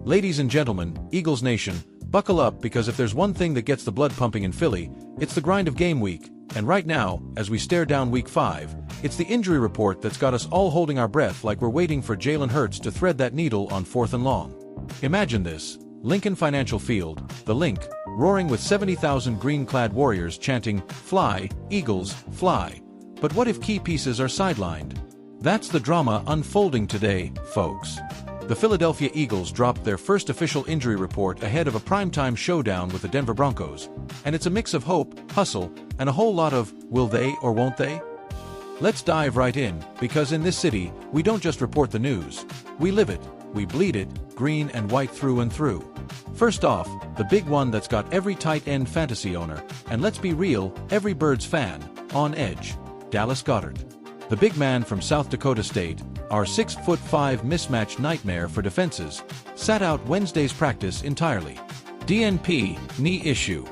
Ladies and gentlemen, Eagles Nation, buckle up because if there's one thing that gets the blood pumping in Philly, it's the grind of game week. And right now, as we stare down week 5, it's the injury report that's got us all holding our breath like we're waiting for Jalen Hurts to thread that needle on 4th and long. Imagine this: Lincoln Financial Field, the Link, roaring with 70,000 green-clad warriors chanting, "Fly, Eagles, fly." But what if key pieces are sidelined? That's the drama unfolding today, folks. The Philadelphia Eagles dropped their first official injury report ahead of a primetime showdown with the Denver Broncos, and it's a mix of hope, hustle, and a whole lot of will they or won't they? Let's dive right in, because in this city, we don't just report the news. We live it, we bleed it, green and white through and through. First off, the big one that's got every tight end fantasy owner, and let's be real, every Birds fan, on edge: Dallas Goedert. The big man from South Dakota State, our 6'5" mismatch nightmare for defenses, sat out Wednesday's practice entirely. DNP, knee issue.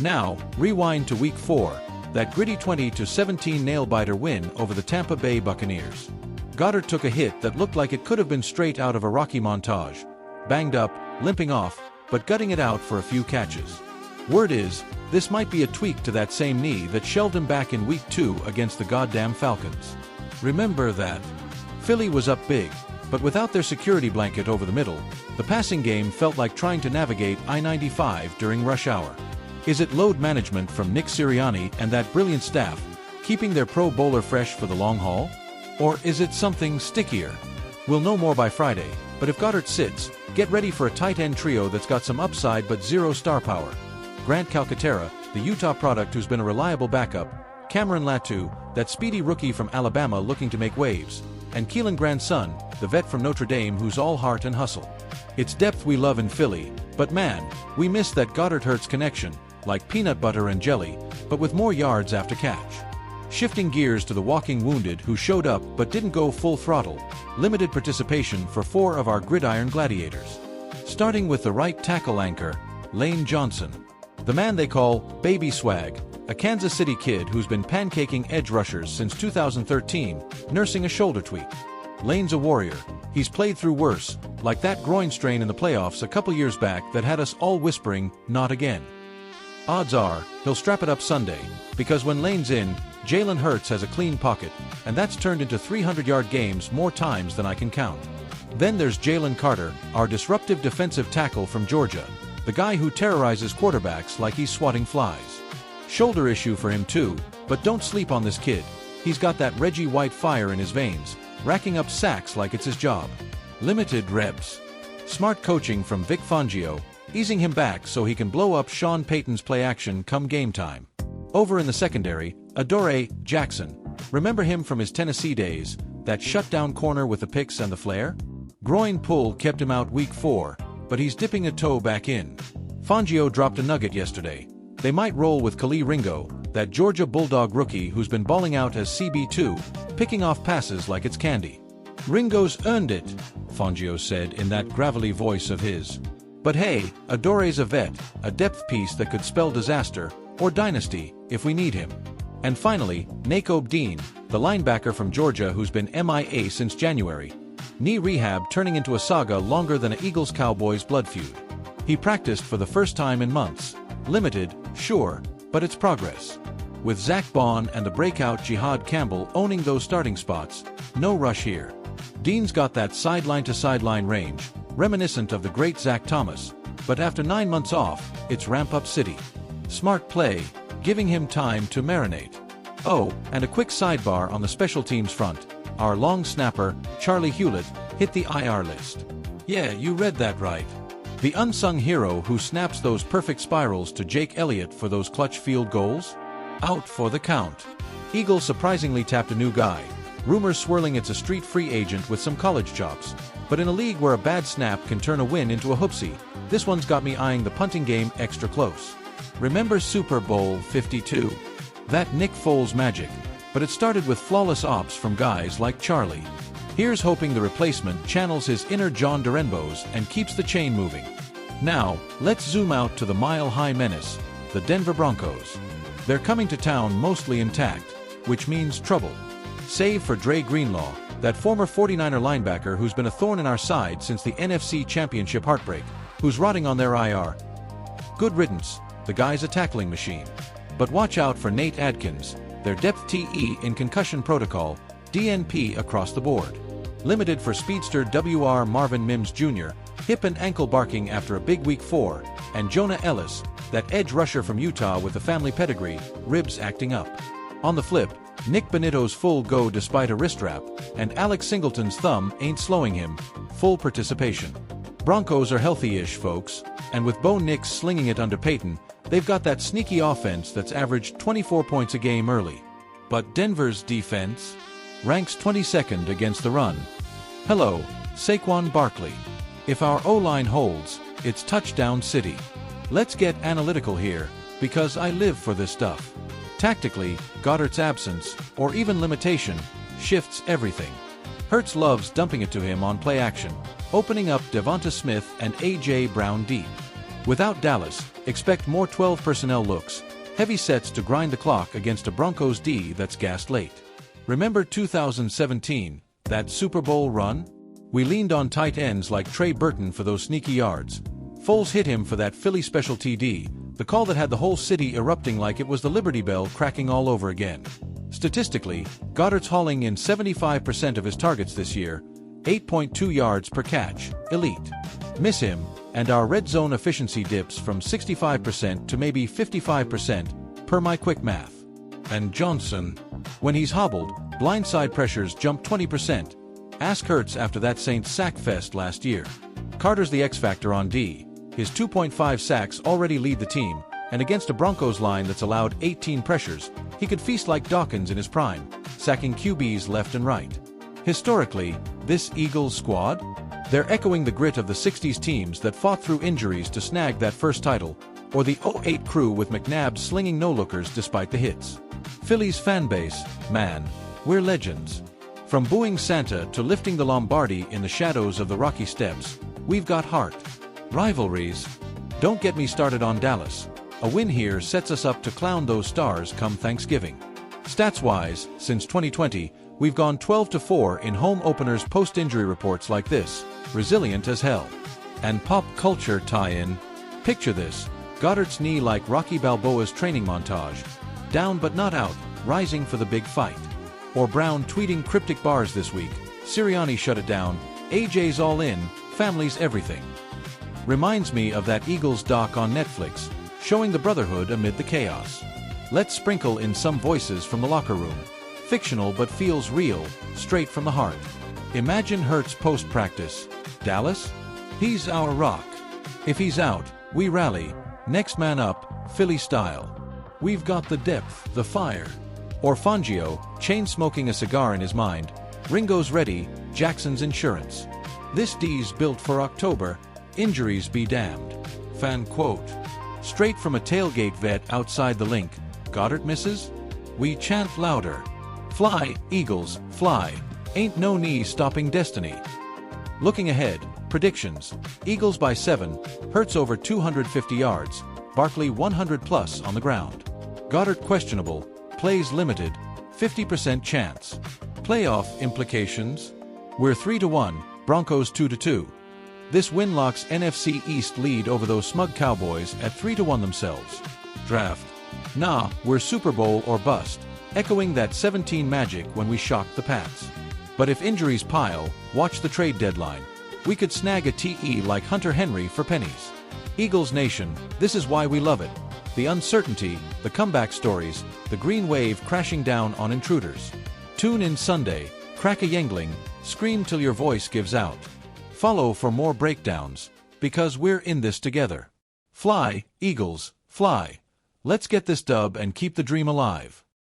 Now, rewind to week 4, that gritty 20-17 nail-biter win over the Tampa Bay Buccaneers. Goedert took a hit that looked like it could have been straight out of a Rocky montage. Banged up, limping off, but gutting it out for a few catches. Word is, this might be a tweak to that same knee that shelved him back in week 2 against the goddamn Falcons. Remember that? Philly was up big, but without their security blanket over the middle, the passing game felt like trying to navigate I-95 during rush hour. Is it load management from Nick Sirianni and that brilliant staff, keeping their Pro Bowler fresh for the long haul? Or is it something stickier? We'll know more by Friday, but if Goedert sits, get ready for a tight end trio that's got some upside but zero star power. Grant Calcaterra, the Utah product who's been a reliable backup, Cameron Latu, that speedy rookie from Alabama looking to make waves, and Keelan Grandson, the vet from Notre Dame who's all heart and hustle. It's depth we love in Philly, but man, we miss that Goedert-Hurts connection, like peanut butter and jelly, but with more yards after catch. Shifting gears to the walking wounded who showed up but didn't go full throttle, limited participation for 4 of our gridiron gladiators. Starting with the right tackle anchor, Lane Johnson. The man they call Baby Swag, a Kansas City kid who's been pancaking edge rushers since 2013, nursing a shoulder tweak. Lane's a warrior. He's played through worse, like that groin strain in the playoffs a couple years back that had us all whispering, "Not again." Odds are, he'll strap it up Sunday, because when Lane's in, Jalen Hurts has a clean pocket, and that's turned into 300-yard games more times than I can count. Then there's Jalen Carter, our disruptive defensive tackle from Georgia, the guy who terrorizes quarterbacks like he's swatting flies. Shoulder issue for him too, but don't sleep on this kid. He's got that Reggie White fire in his veins, racking up sacks like it's his job. Limited reps. Smart coaching from Vic Fangio, easing him back so he can blow up Sean Payton's play action come game time. Over in the secondary, Adoree Jackson. Remember him from his Tennessee days, that shutdown corner with the picks and the flair? Groin pull kept him out week 4, but he's dipping a toe back in. Fangio dropped a nugget yesterday. They might roll with Khalil Ringo, that Georgia Bulldog rookie who's been balling out as CB2, picking off passes like it's candy. "Ringo's earned it," Fangio said in that gravelly voice of his. But hey, Adoree's a vet, a depth piece that could spell disaster, or dynasty, if we need him. And finally, Nakobe Dean, the linebacker from Georgia who's been MIA since January. Knee rehab turning into a saga longer than an Eagles-Cowboys blood feud. He practiced for the first time in months. Limited, sure, but it's progress. With Zach Bond and the breakout Jihad Campbell owning those starting spots, no rush here. Dean's got that sideline-to-sideline range, reminiscent of the great Zach Thomas, but after 9 months off, it's ramp-up city. Smart play, giving him time to marinate. Oh, and a quick sidebar on the special teams front. Our long snapper, Charlie Hewlett, hit the IR list. Yeah, you read that right. The unsung hero who snaps those perfect spirals to Jake Elliott for those clutch field goals? Out for the count. Eagles surprisingly tapped a new guy. Rumors swirling it's a street free agent with some college chops. But in a league where a bad snap can turn a win into a hoopsie, this one's got me eyeing the punting game extra close. Remember Super Bowl 52? That Nick Foles magic. But it started with flawless ops from guys like Charlie. Here's hoping the replacement channels his inner John Dorenbos and keeps the chain moving. Now, let's zoom out to the mile-high menace, the Denver Broncos. They're coming to town mostly intact, which means trouble. Save for Dre Greenlaw, that former 49er linebacker who's been a thorn in our side since the NFC Championship heartbreak, who's rotting on their IR. Good riddance, the guy's a tackling machine. But watch out for Nate Adkins, their depth TE in concussion protocol, DNP across the board. Limited for speedster WR Marvin Mims Jr., hip and ankle barking after a big week 4, and Jonah Elliss, that edge rusher from Utah with a family pedigree, ribs acting up. On the flip, Nick Bonitto's full go despite a wrist wrap, and Alex Singleton's thumb ain't slowing him, full participation. Broncos are healthy-ish, folks, and with Bo Nix slinging it under Peyton, they've got that sneaky offense that's averaged 24 points a game early. But Denver's defense ranks 22nd against the run. Hello, Saquon Barkley. If our O-line holds, it's touchdown city. Let's get analytical here, because I live for this stuff. Tactically, Goedert's absence, or even limitation, shifts everything. Hurts loves dumping it to him on play action, opening up Devonta Smith and A.J. Brown deep. Without Dallas, expect more 12 personnel looks, heavy sets to grind the clock against a Broncos D that's gassed late. Remember 2017, that Super Bowl run? We leaned on tight ends like Trey Burton for those sneaky yards. Foles hit him for that Philly special TD, the call that had the whole city erupting like it was the Liberty Bell cracking all over again. Statistically, Goedert's hauling in 75% of his targets this year, 8.2 yards per catch, elite. Miss him, and our red zone efficiency dips from 65% to maybe 55%, per my quick math. And Johnson, when he's hobbled, blindside pressures jump 20%. Ask Hurts after that Saints sack fest last year. Carter's the X-factor on D. His 2.5 sacks already lead the team, and against a Broncos line that's allowed 18 pressures, he could feast like Dawkins in his prime, sacking QBs left and right. Historically, this Eagles squad? They're echoing the grit of the 60s teams that fought through injuries to snag that first title, or the 08 crew with McNabb slinging no-lookers despite the hits. Philly's fanbase, man, we're legends. From booing Santa to lifting the Lombardi in the shadows of the Rocky Steps, we've got heart. Rivalries? Don't get me started on Dallas. A win here sets us up to clown those stars come Thanksgiving. Stats-wise, since 2020, we've gone 12-4 in home openers post-injury reports like this, resilient as hell. And pop culture tie-in. Picture this, Goedert's knee like Rocky Balboa's training montage. Down but not out, rising for the big fight. Or Brown tweeting cryptic bars this week, Sirianni shut it down, AJ's all in, family's everything. Reminds me of that Eagles doc on Netflix, showing the brotherhood amid the chaos. Let's sprinkle in some voices from the locker room. Fictional but feels real, straight from the heart. Imagine Hurts post-practice. Dallas? He's our rock. If he's out, we rally. Next man up, Philly style. We've got the depth, the fire. Or Fangio, chain-smoking a cigar in his mind. Ringo's ready, Jackson's insurance. This D's built for October. Injuries be damned. Fan quote. Straight from a tailgate vet outside the link. Goedert misses? We chant louder. Fly, Eagles, fly. Ain't no knee stopping destiny. Looking ahead, predictions. Eagles by 7, Hurts over 250 yards, Barkley 100 plus on the ground. Goedert questionable, plays limited, 50% chance. Playoff implications? We're 3-1, Broncos 2-2. This win locks NFC East lead over those smug Cowboys at 3-1 themselves. Draft. Nah, we're Super Bowl or bust, echoing that 17 magic when we shocked the Pats. But if injuries pile, watch the trade deadline. We could snag a TE like Hunter Henry for pennies. Eagles Nation, this is why we love it. The uncertainty, the comeback stories, the green wave crashing down on intruders. Tune in Sunday, crack a yangling, scream till your voice gives out. Follow for more breakdowns, because we're in this together. Fly, Eagles, fly. Let's get this dub and keep the dream alive.